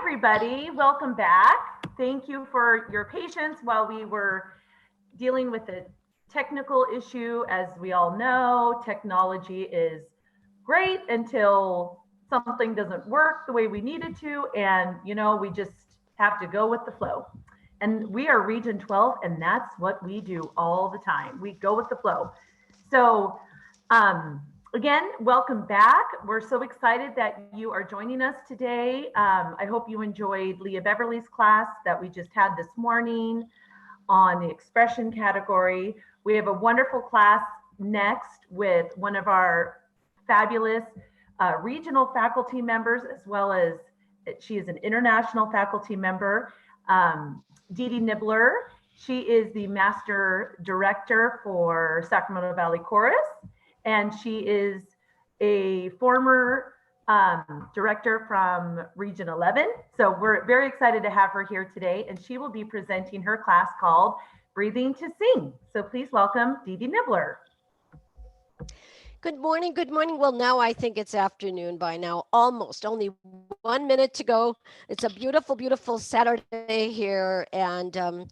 everybody. Welcome back. Thank you for your patience while we were dealing with a technical issue. As we all know, technology is great until something doesn't work the way we need it to. And, we just have to go with the flow. And we are Region 12, and that's what we do all the time. We go with the flow. So, um, again, welcome back. We're so excited that you are joining us today. I hope you enjoyed Leah Beverly's class that we just had this morning on the expression category. We have a wonderful class next with one of our fabulous regional faculty members, as well as she is an international faculty member, Dede Nibler. She is the Master Director for Sacramento Valley Chorus, and she is a former director from Region 11. So we're very excited to have her here today, and she will be presenting her class called Breathing to Sing. So please welcome Dede Nibler. Good morning. Good morning. Well, now I think it's afternoon by now, almost. Only 1 minute to go. It's a beautiful, beautiful Saturday here. And I'm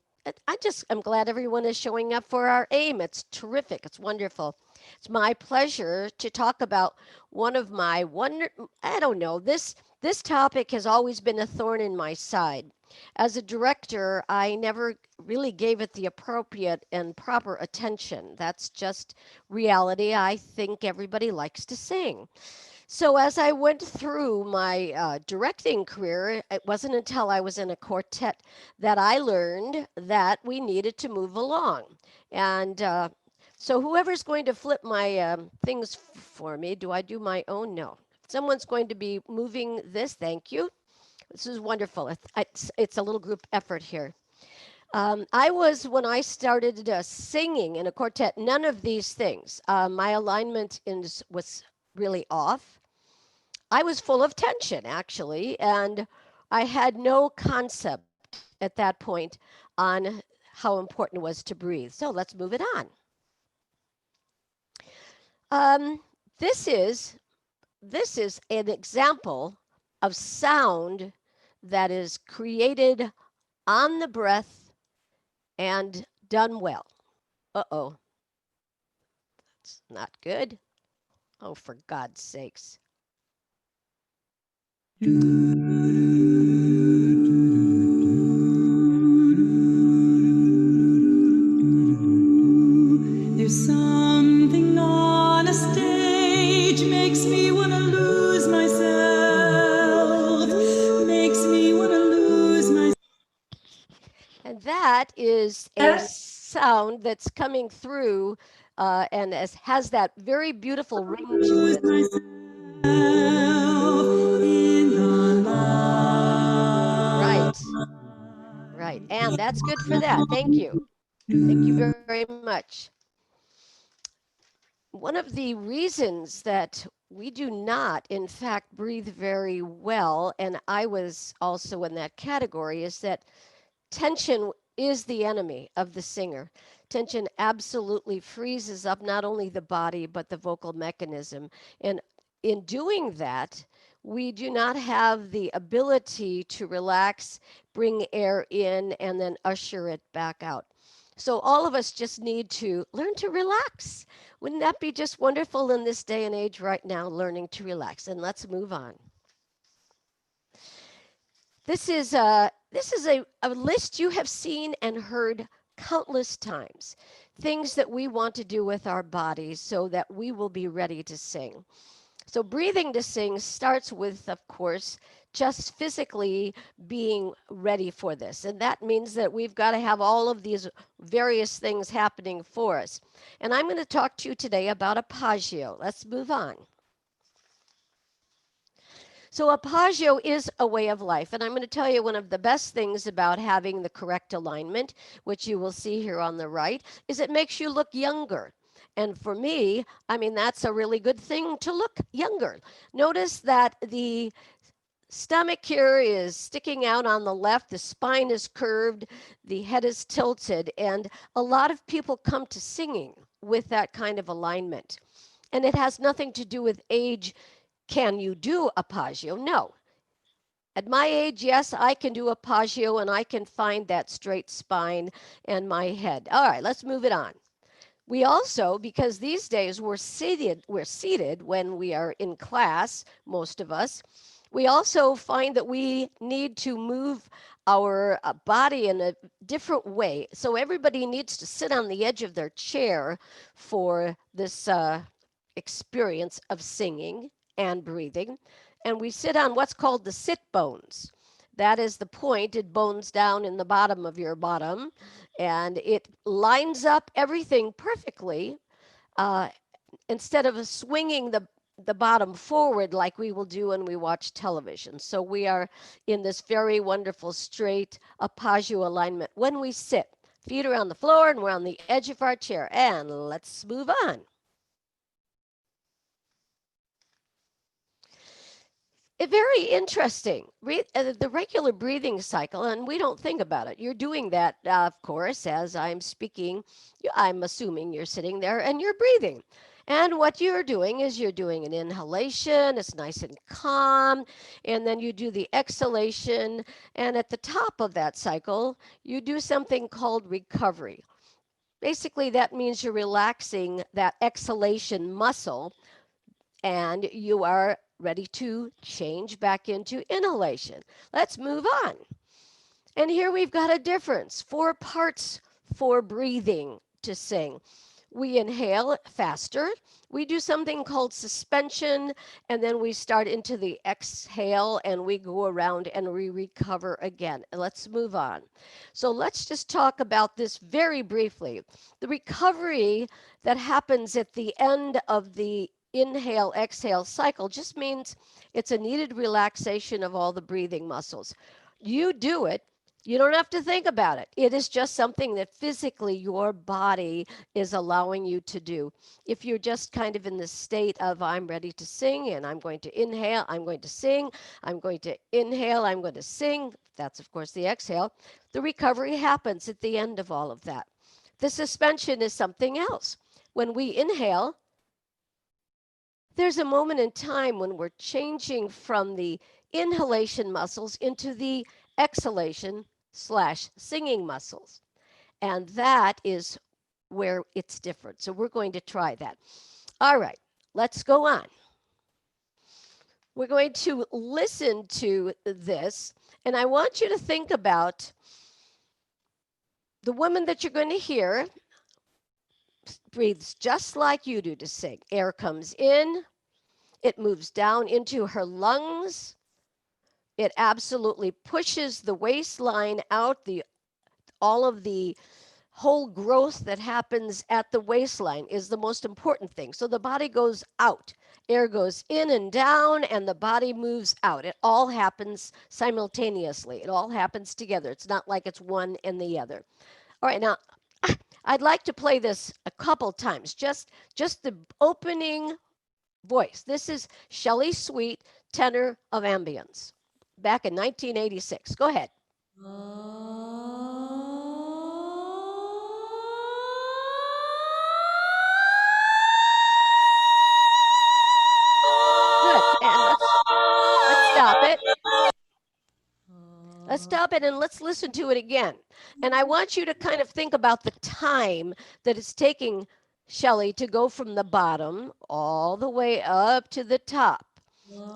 glad everyone is showing up for our AIM. It's terrific. It's wonderful. It's my pleasure to talk about one of my I don't know, this topic has always been a thorn in my side. As a director, I never really gave it the appropriate and proper attention. That's just reality. I think everybody likes to sing. So as I went through my directing career, it wasn't until I was in a quartet that I learned that we needed to move along. And so whoever's going to flip my things for me, do I do my own? No. Someone's going to be moving this. Thank you. This is wonderful. It's a little group effort here. When I started singing in a quartet, none of these things. My alignment was really off. I was full of tension, actually, and I had no concept at that point on how important it was to breathe. So let's move it on. This is an example of sound that is created on the breath and done well. Uh-oh. That's not good. Oh, for God's sakes. There's something on a stage makes me want to lose myself. Makes me want to lose myself. And that is a sound that's coming through and has that very beautiful ring to it. Right. And that's good for that. Thank you. Thank you very much. One of the reasons that we do not, in fact, breathe very well, and I was also in that category, is that tension is the enemy of the singer. Tension absolutely freezes up not only the body, but the vocal mechanism. And in doing that, we do not have the ability to relax, bring air in, and then usher it back out. So all of us just need to learn to relax. Wouldn't that be just wonderful in this day and age right now, learning to relax? And let's move on. This is a list you have seen and heard countless times. Things that we want to do with our bodies so that we will be ready to sing. So breathing to sing starts with, of course, just physically being ready for this. And that means that we've got to have all of these various things happening for us. And I'm going to talk to you today about appoggio. Let's move on. So appoggio is a way of life. And I'm going to tell you one of the best things about having the correct alignment, which you will see here on the right, is it makes you look younger. And for me, that's a really good thing to look younger. Notice that the stomach here is sticking out on the left, the spine is curved, the head is tilted, and a lot of people come to singing with that kind of alignment. And it has nothing to do with age. Can you do appoggio? No. At my age, yes, I can do appoggio and I can find that straight spine and my head. All right, let's move it on. We also, because these days we're seated when we are in class, most of us, we also find that we need to move our body in a different way. So everybody needs to sit on the edge of their chair for this experience of singing and breathing. And we sit on what's called the sit bones. That is the pointed bones down in the bottom of your bottom, and it lines up everything perfectly. Uh, Instead of swinging the bottom forward like we will do when we watch television. So we are in this very wonderful straight appoggio alignment when we sit. Feet are on the floor and we're on the edge of our chair. And let's move on. Very interesting. The regular breathing cycle, and we don't think about it. You're doing that, of course, as I'm speaking. I'm assuming you're sitting there and you're breathing. And what you're doing is you're doing an inhalation, it's nice and calm, and then you do the exhalation. And at the top of that cycle, you do something called recovery. Basically, that means you're relaxing that exhalation muscle and you are ready to change back into inhalation. Let's move on. And here we've got a difference. 4 parts for breathing to sing. We inhale faster. We do something called suspension, and then we start into the exhale and we go around and we recover again. Let's move on. So let's just talk about this very briefly. The recovery that happens at the end of the inhale exhale cycle just means it's a needed relaxation of all the breathing muscles. You do it, you don't have to think about it. It is just something that physically your body is allowing you to do. If you're just kind of in the state of, I'm ready to sing and I'm going to inhale, I'm going to sing, I'm going to inhale, I'm going to sing, that's of course the exhale, the recovery happens at the end of all of that. The suspension is something else. When we inhale, there's a moment in time when we're changing from the inhalation muscles into the exhalation slash singing muscles. And that is where it's different. So we're going to try that. All right, let's go on. We're going to listen to this, and I want you to think about the woman that you're going to hear breathes just like you do to sing. Air comes in, it moves down into her lungs. It absolutely pushes the waistline out, all of the whole growth that happens at the waistline is the most important thing. So the body goes out, air goes in and down, and the body moves out. It all happens simultaneously. It all happens together. It's not like it's one and the other. All right, now I'd like to play this a couple times, just the opening voice. This is Shelley Sweet, tenor of ambience, back in 1986. Go ahead. Good. And let's stop it. Let's stop it and let's listen to it again. And I want you to kind of think about the time that it's taking Shelley to go from the bottom all the way up to the top.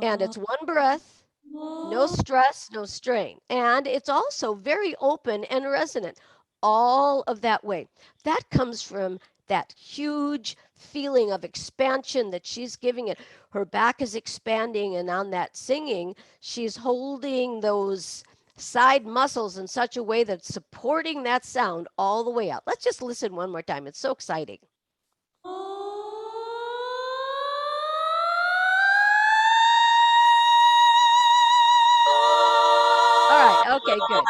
And it's one breath, no stress, no strain. And it's also very open and resonant, all of that way. That comes from that huge feeling of expansion that she's giving it. Her back is expanding, and on that singing, she's holding those side muscles in such a way that's supporting that sound all the way out. Let's just listen one more time. It's so exciting. All right, okay, good.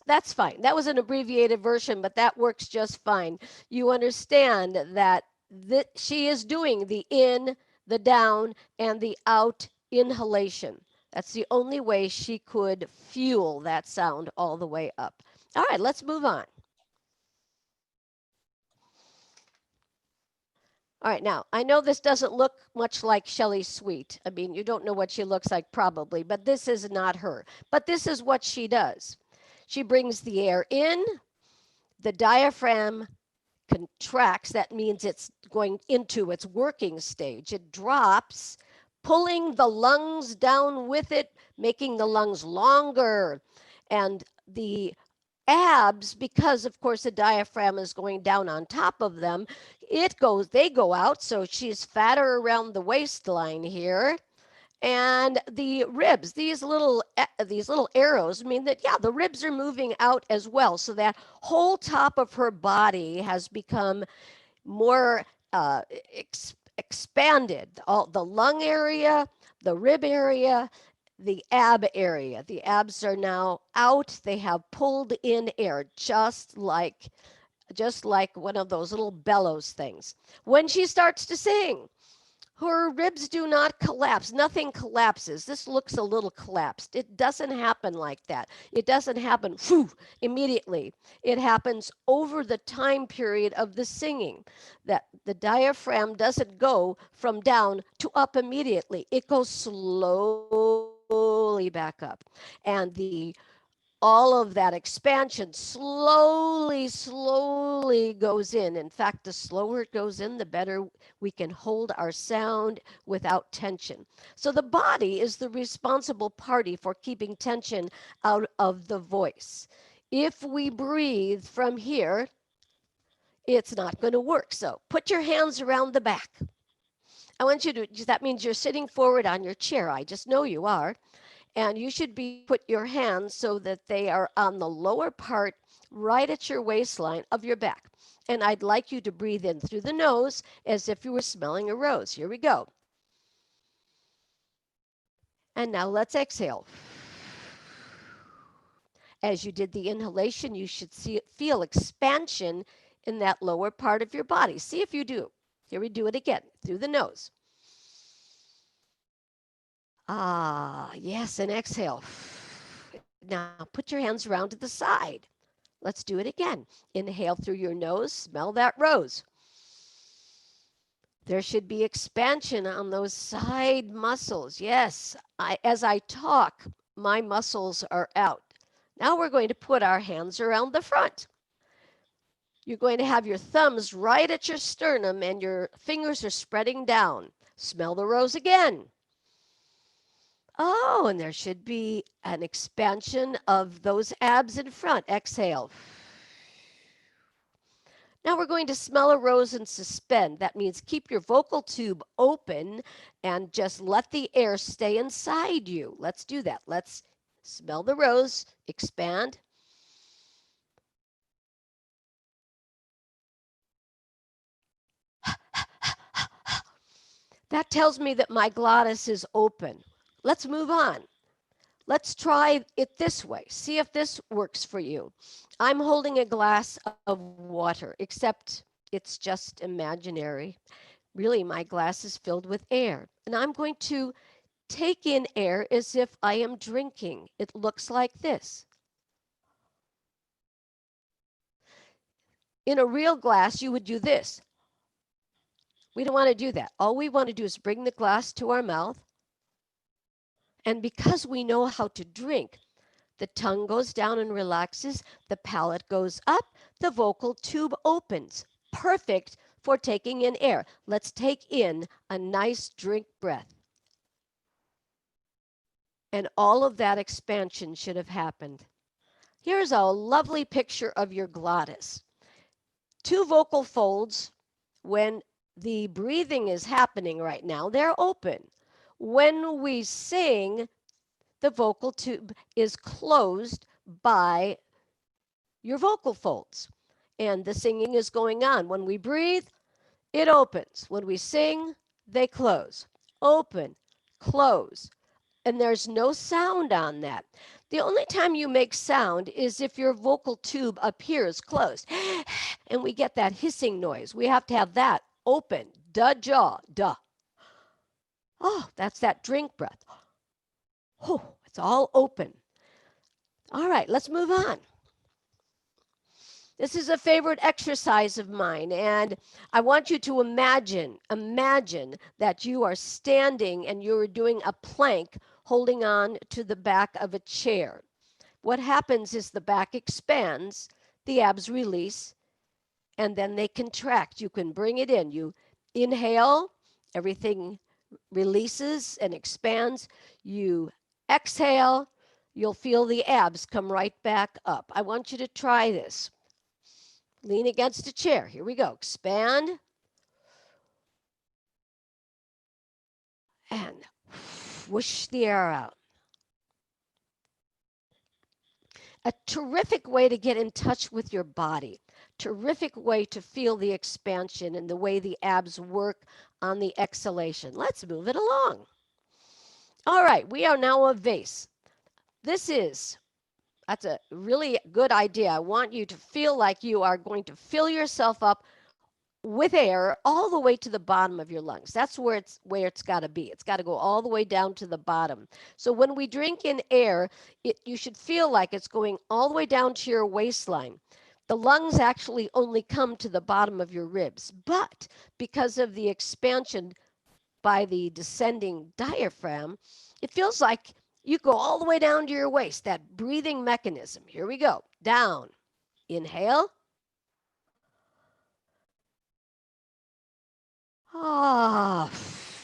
That's fine. That was an abbreviated version, but that works just fine. You understand that she is doing the in, the down, and the out inhalation. That's the only way she could fuel that sound all the way up. All right, let's move on. All right, now, I know this doesn't look much like Shelley Sweet. I mean, you don't know what she looks like probably, but this is not her. But this is what she does. She brings the air in, the diaphragm contracts. That means it's going into its working stage. It drops, pulling the lungs down with it, making the lungs longer. And the abs, because of course the diaphragm is going down on top of them, they go out. So she's fatter around the waistline here. And the ribs, these little arrows mean that, yeah, the ribs are moving out as well. So that whole top of her body has become more expanded. All the lung area, the rib area, the ab area. The abs are now out. They have pulled in air, just like one of those little bellows things. When she starts to sing, her ribs do not collapse. Nothing collapses. This looks a little collapsed. It doesn't happen like that. It doesn't happen whew, immediately. It happens over the time period of the singing. That the diaphragm doesn't go from down to up immediately. It goes slowly back up. And all of that expansion slowly goes in. In fact, the slower it goes in, the better we can hold our sound without tension. So the body is the responsible party for keeping tension out of the voice. If we breathe from here, it's not going to work. So put your hands around the back. I want you to, that means you're sitting forward on your chair. I just know you are. And you should put your hands so that they are on the lower part, right at your waistline of your back. And I'd like you to breathe in through the nose as if you were smelling a rose. Here we go. And now let's exhale. As you did the inhalation, you should feel expansion in that lower part of your body. See if you do. Here we do it again, through the nose. Ah, yes, and exhale. Now put your hands around to the side. Let's do it again. Inhale through your nose, smell that rose. There should be expansion on those side muscles. Yes, as I talk, my muscles are out. Now we're going to put our hands around the front. You're going to have your thumbs right at your sternum and your fingers are spreading down. Smell the rose again. Oh, and there should be an expansion of those abs in front. Exhale. Now we're going to smell a rose and suspend. That means keep your vocal tube open and just let the air stay inside you. Let's do that. Let's smell the rose, expand. That tells me that my glottis is open. Let's move on. Let's try it this way. See if this works for you. I'm holding a glass of water, except it's just imaginary. Really, my glass is filled with air. And I'm going to take in air as if I am drinking. It looks like this. In a real glass, you would do this. We don't want to do that. All we want to do is bring the glass to our mouth. And because we know how to drink, the tongue goes down and relaxes, the palate goes up, the vocal tube opens. Perfect for taking in air. Let's take in a nice drink breath. And all of that expansion should have happened. Here's a lovely picture of your glottis. Two vocal folds, when the breathing is happening right now, they're open. When we sing, the vocal tube is closed by your vocal folds. And the singing is going on. When we breathe, it opens. When we sing, they close. Open, close. And there's no sound on that. The only time you make sound is if your vocal tube appears closed. And we get that hissing noise. We have to have that open. Duh jaw, duh. Oh, that's that drink breath. Oh, it's all open. All right, let's move on. This is a favorite exercise of mine, and I want you to imagine that you are standing and you're doing a plank holding on to the back of a chair. What happens is the back expands, the abs release, and then they contract. You can bring it in. You inhale, everything releases and expands. You exhale, you'll feel the abs come right back up. I want you to try this. Lean against a chair. Here we go. Expand. And whoosh the air out. A terrific way to get in touch with your body. Terrific way to feel the expansion and the way the abs work on the exhalation. Let's move it along. All right, we are now a vase. That's a really good idea. I want you to feel like you are going to fill yourself up with air all the way to the bottom of your lungs. That's where it's got to be. It's got to go all the way down to the bottom. So when we drink in air, you should feel like it's going all the way down to your waistline. The lungs actually only come to the bottom of your ribs, but because of the expansion by the descending diaphragm, it feels like you go all the way down to your waist, that breathing mechanism. Here we go. Down. Inhale.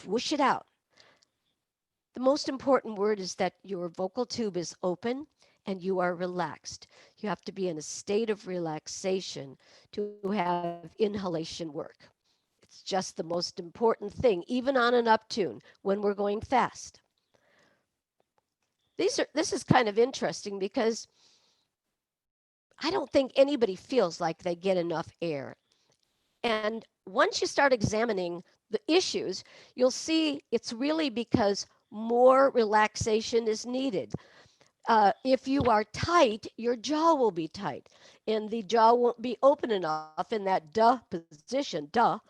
Whoosh it out. The most important word is that your vocal tube is open and you are relaxed. You have to be in a state of relaxation to have inhalation work. It's just the most important thing, even on an up tune when we're going fast. This is kind of interesting because I don't think anybody feels like they get enough air. And once you start examining the issues, you'll see it's really because more relaxation is needed. If you are tight, your jaw will be tight, and the jaw won't be open enough in that duh position, to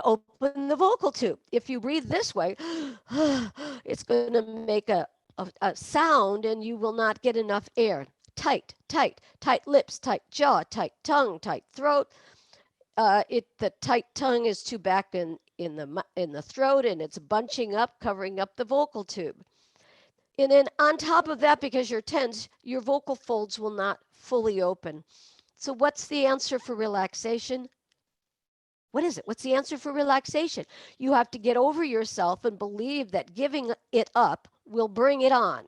open the vocal tube. If you breathe this way, it's going to make a sound, and you will not get enough air. Tight, tight, tight lips, tight jaw, tight tongue, tight throat. The tight tongue is too back in the throat, and it's bunching up, covering up the vocal tube. And then on top of that, because you're tense, your vocal folds will not fully open. So what's the answer for relaxation? What is it? What's the answer for relaxation? You have to get over yourself and believe that giving it up will bring it on.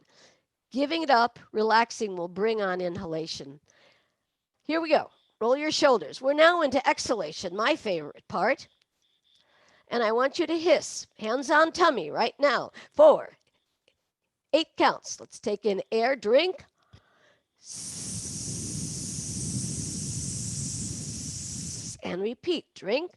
Giving it up, relaxing will bring on inhalation. Here we go. Roll your shoulders. We're now into exhalation, my favorite part. And I want you to hiss, hands on tummy right now. 4, 8 counts. Let's take in air, drink. And repeat, drink.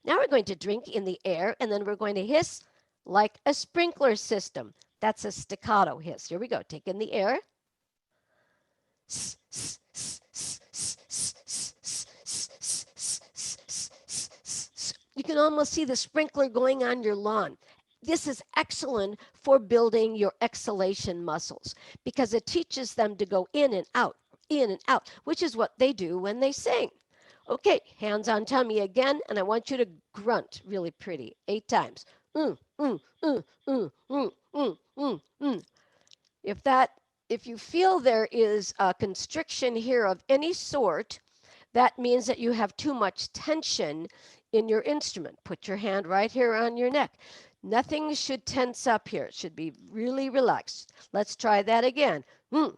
Now we're going to drink in the air, and then we're going to hiss like a sprinkler system. That's a staccato hiss. Here we go. Take in the air. You can almost see the sprinkler going on your lawn. This is excellent for building your exhalation muscles because it teaches them to go in and out, which is what they do when they sing. Okay, hands on tummy again, and I want you to grunt really pretty 8 times. If you feel there is a constriction here of any sort, that means that you have too much tension in your instrument. Put your hand right here on your neck. Nothing should tense up here. It should be really relaxed. Let's try that again. You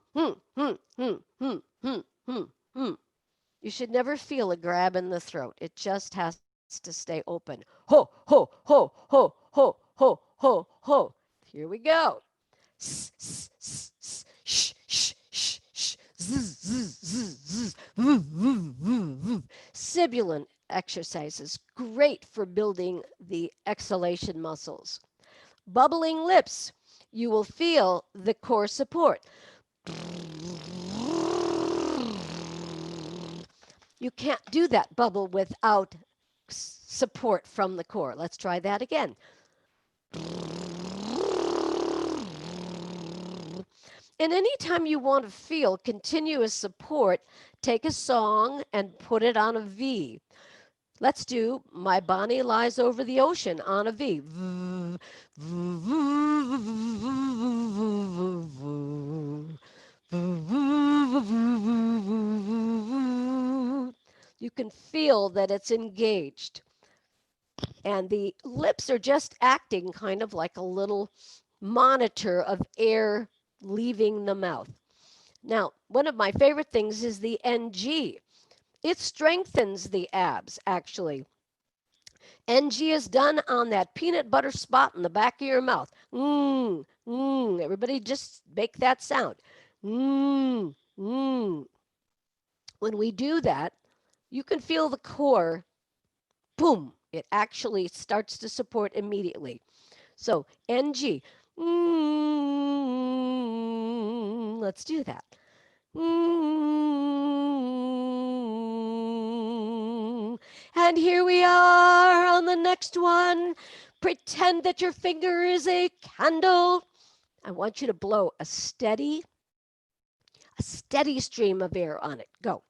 should never feel a grab in the throat. It just has to stay open. Ho, ho, ho, ho, ho, ho, ho, ho. Here we go. Sibilant exercises, great for building the exhalation muscles. Bubbling lips, you will feel the core support. You can't do that bubble without support from the core. Let's try that again. And anytime you want to feel continuous support, take a song and put it on a V. Let's do My Bonnie Lies Over the Ocean on a V. You can feel that it's engaged. And the lips are just acting kind of like a little monitor of air leaving the mouth. Now, one of my favorite things is the NG. It strengthens the abs, actually. NG is done on that peanut butter spot in the back of your mouth. Everybody just make that sound. When we do that, you can feel the core, boom, it actually starts to support immediately. So NG. Let's do that. And here we are on the next one. Pretend that your finger is a candle. I want you to blow a steady stream of air on it. Go.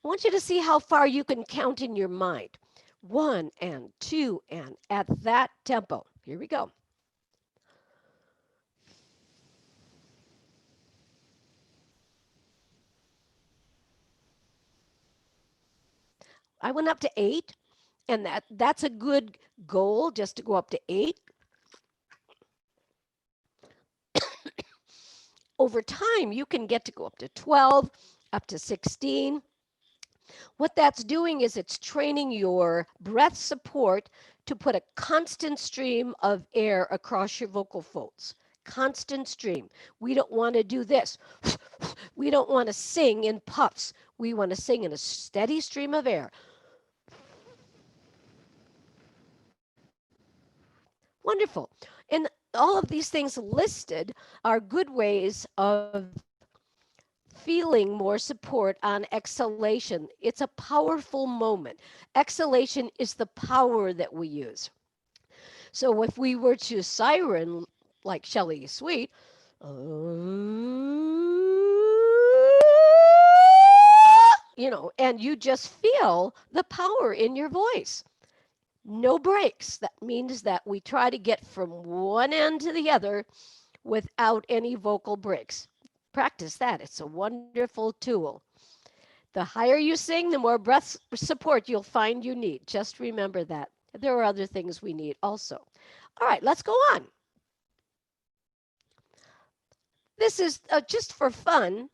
I want you to see how far you can count in your mind. 1 and 2 and at that tempo. Here we go. I went up to 8, and that's a good goal, just to go up to 8. Over time, you can get to go up to 12, up to 16. What that's doing is it's training your breath support to put a constant stream of air across your vocal folds. Constant stream. We don't want to do this. We don't want to sing in puffs. We want to sing in a steady stream of air. Wonderful. And all of these things listed are good ways of feeling more support on exhalation. It's a powerful moment. Exhalation is the power that we use. So if we were to siren like Shelley Sweet, and you just feel the power in your voice. No breaks. That means that we try to get from one end to the other without any vocal breaks. Practice that. It's a wonderful tool. The higher you sing, the more breath support you'll find you need. Just remember that. There are other things we need also. All right, let's go on. This is just for fun.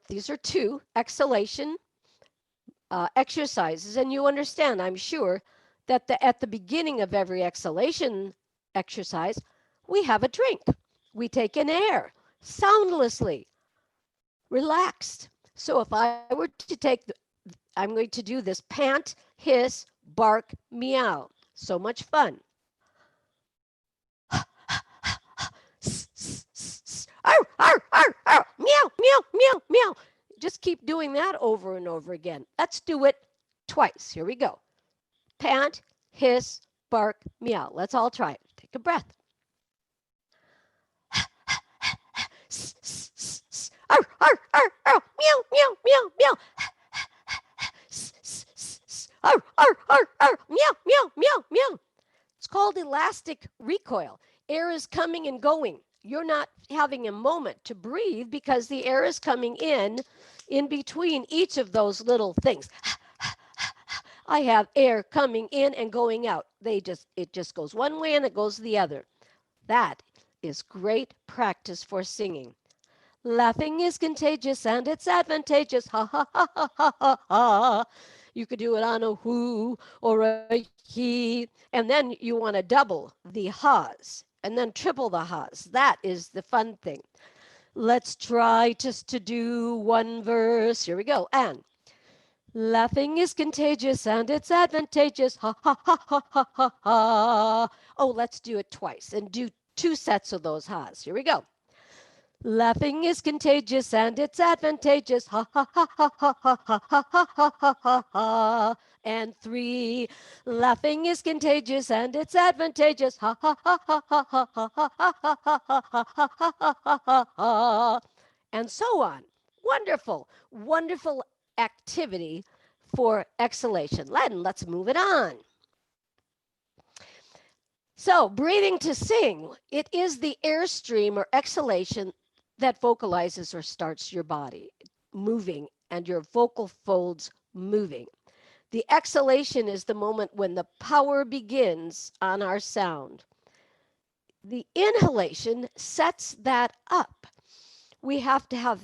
These are 2 exhalation exercises, and you understand, I'm sure, that at the beginning of every exhalation exercise, we have a drink. We take in air soundlessly, relaxed. So if I were to I'm going to do this pant, hiss, bark, meow. So much fun. Arr, arr, arr, arr, meow, meow, meow, meow. Just keep doing that over and over again. Let's do it twice. Here we go. Pant, hiss, bark, meow. Let's all try it. Take a breath. Arr, arr, arr, arr, meow, meow, meow, meow. Arr, arr, arr, arr, meow, meow, meow, meow. It's called elastic recoil. Air is coming and going. You're not having a moment to breathe because the air is coming in between each of those little things. I have air coming in and going out. It just goes one way and it goes the other. That is great practice for singing. Laughing is contagious and it's advantageous. Ha ha ha ha ha ha ha. You could do it on a who or a he, and then you want to double the ha's and then triple the ha's. That is the fun thing. Let's try just to do one verse. Here we go. And laughing is contagious and it's advantageous. Ha ha ha ha ha ha ha. Oh, let's do it twice and do 2 sets of those ha's. Here we go. Laughing is contagious and it's advantageous. Ha ha ha ha ha ha ha ha ha ha ha ha ha. And 3. Laughing is contagious and it's advantageous. Ha ha ha ha ha ha ha ha ha ha ha ha ha ha ha ha. And so on. Wonderful, wonderful activity for exhalation. Let's move it on. So, breathing to sing, it is the airstream or exhalation that vocalizes or starts your body moving and your vocal folds moving. The exhalation is the moment when the power begins on our sound. The inhalation sets that up. We have to have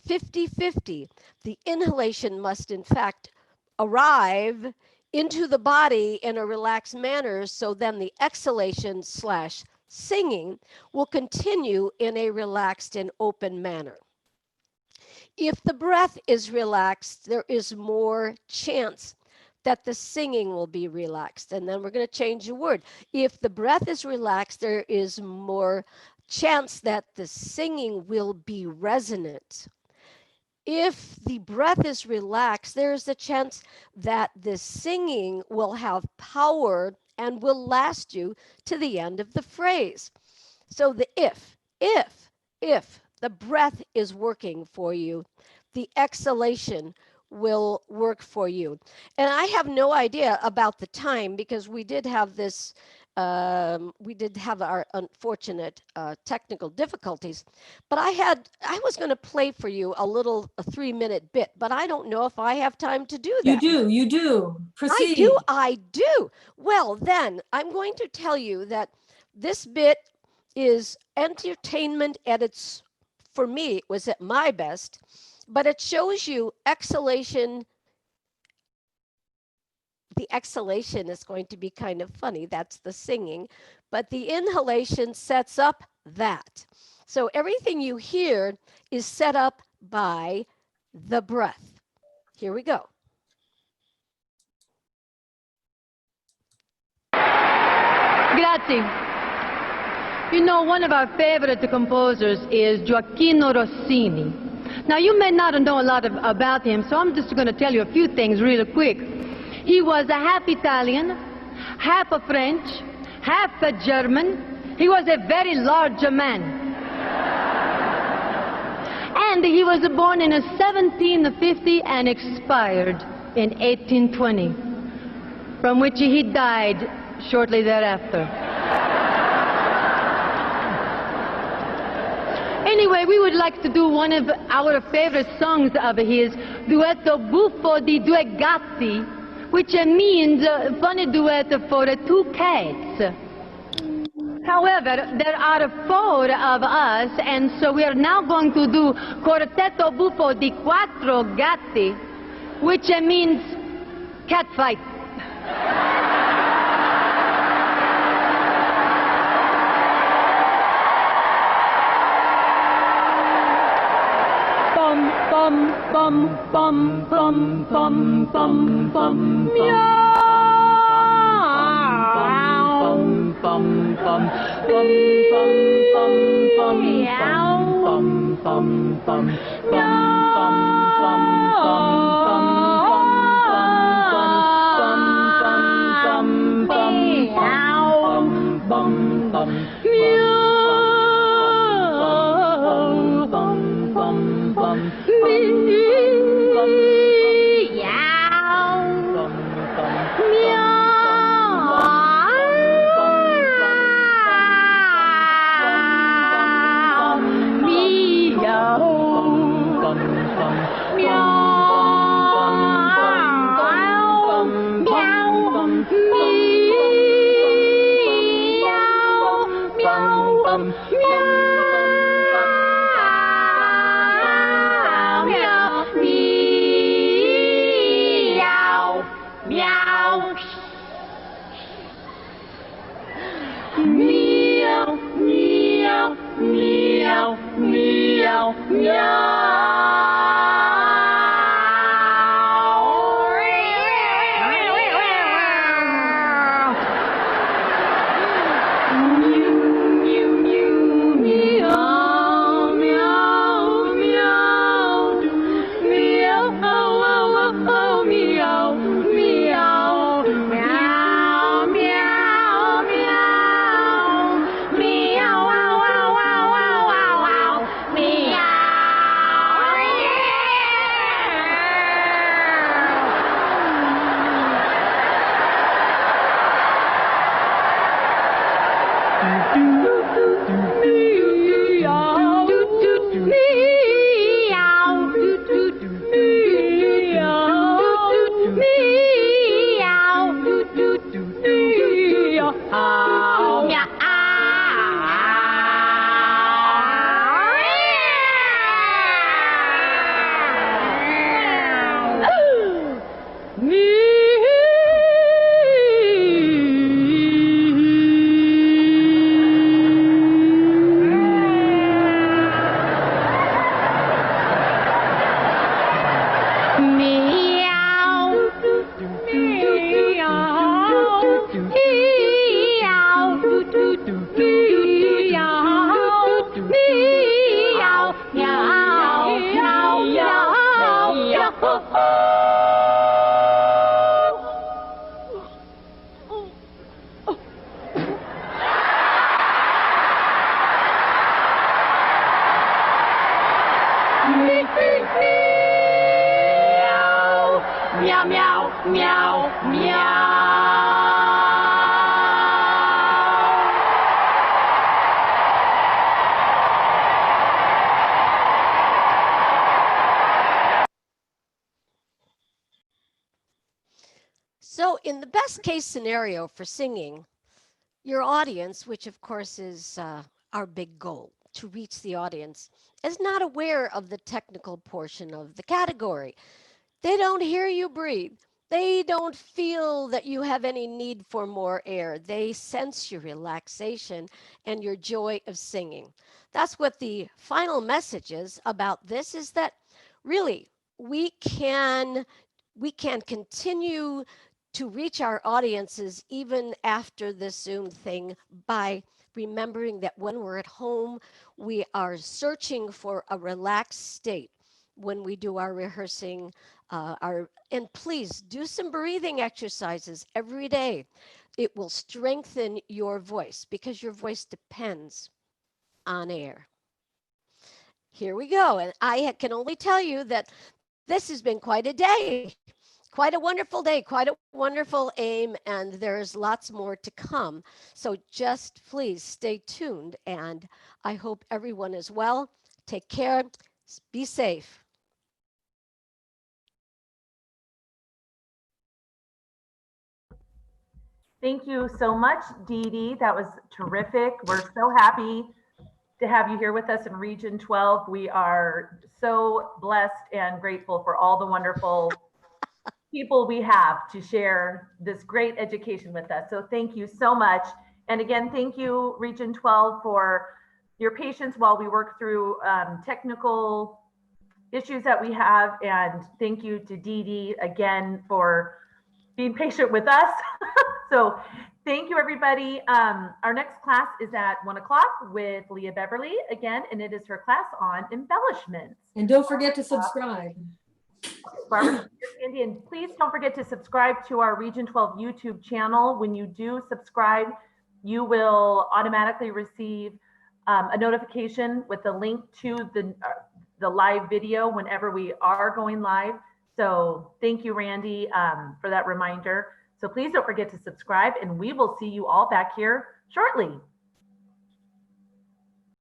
50-50. The inhalation must, in fact, arrive into the body in a relaxed manner, so then the exhalation / singing will continue in a relaxed and open manner. If the breath is relaxed, there is more chance that the singing will be relaxed. And then we're going to change the word. If the breath is relaxed, there is more chance that the singing will be resonant. If the breath is relaxed, there's a chance that the singing will have power and will last you to the end of the phrase. So the if the breath is working for you, the exhalation will work for you. And I have no idea about the time because we did have this, we did have our unfortunate technical difficulties, but I was going to play for you a 3-minute bit, but I don't know if I have time to do that. You do. Proceed. I do. Well, then I'm going to tell you that this bit is entertainment at its, for me, it was at my best, but it shows you exhalation. The exhalation is going to be kind of funny. That's the singing, but the inhalation sets up that. So everything you hear is set up by the breath. Here we go. Grazie. You know, one of our favorite composers is Gioacchino Rossini. Now, you may not know a lot about him, so I'm just going to tell you a few things really quick. He was a half Italian, half a French, half a German. He was a very large man. And he was born in 1750 and expired in 1820, from which he died shortly thereafter. Anyway, we would like to do one of our favorite songs of his, Duetto Buffo di Due Gatti, which means a funny duet for 2 cats. However, there are 4 of us, and so we are now going to do Quartetto Buffo di Quattro Gatti, which means cat fight. Bum bum bum bum bum bum bum meow bum bum bum bum bum meow bum bum bum Meow. Meow. Meow, meow, meow, meow. So, in the best case scenario for singing, your audience, which of course is our big goal, to reach the audience, is not aware of the technical portion of the category. They don't hear you breathe. They don't feel that you have any need for more air. They sense your relaxation and your joy of singing. That's what the final message is about this, is that really we can continue to reach our audiences even after this Zoom thing by remembering that when we're at home, we are searching for a relaxed state when we do our rehearsing. And please do some breathing exercises every day. It will strengthen your voice because your voice depends on air. Here we go. And I can only tell you that this has been quite a day. Quite a wonderful day, quite a wonderful aim, and there's lots more to come. So just please stay tuned, and I hope everyone is well. Take care, be safe. Thank you so much, Dede. That was terrific. We're so happy to have you here with us in Region 12. We are so blessed and grateful for all the wonderful people we have to share this great education with us. So thank you so much. And again, thank you, Region 12, for your patience while we work through technical issues that we have. And thank you to Dede again for being patient with us. So thank you, everybody. Our next class is at 1 o'clock with Leah Beverly again, and it is her class on embellishments. And don't forget to subscribe. Barbara, and please don't forget to subscribe to our Region 12 YouTube channel. When you do subscribe, you will automatically receive a notification with the link to the live video whenever we are going live. So thank you, Randy, for that reminder. So please don't forget to subscribe, and we will see you all back here shortly.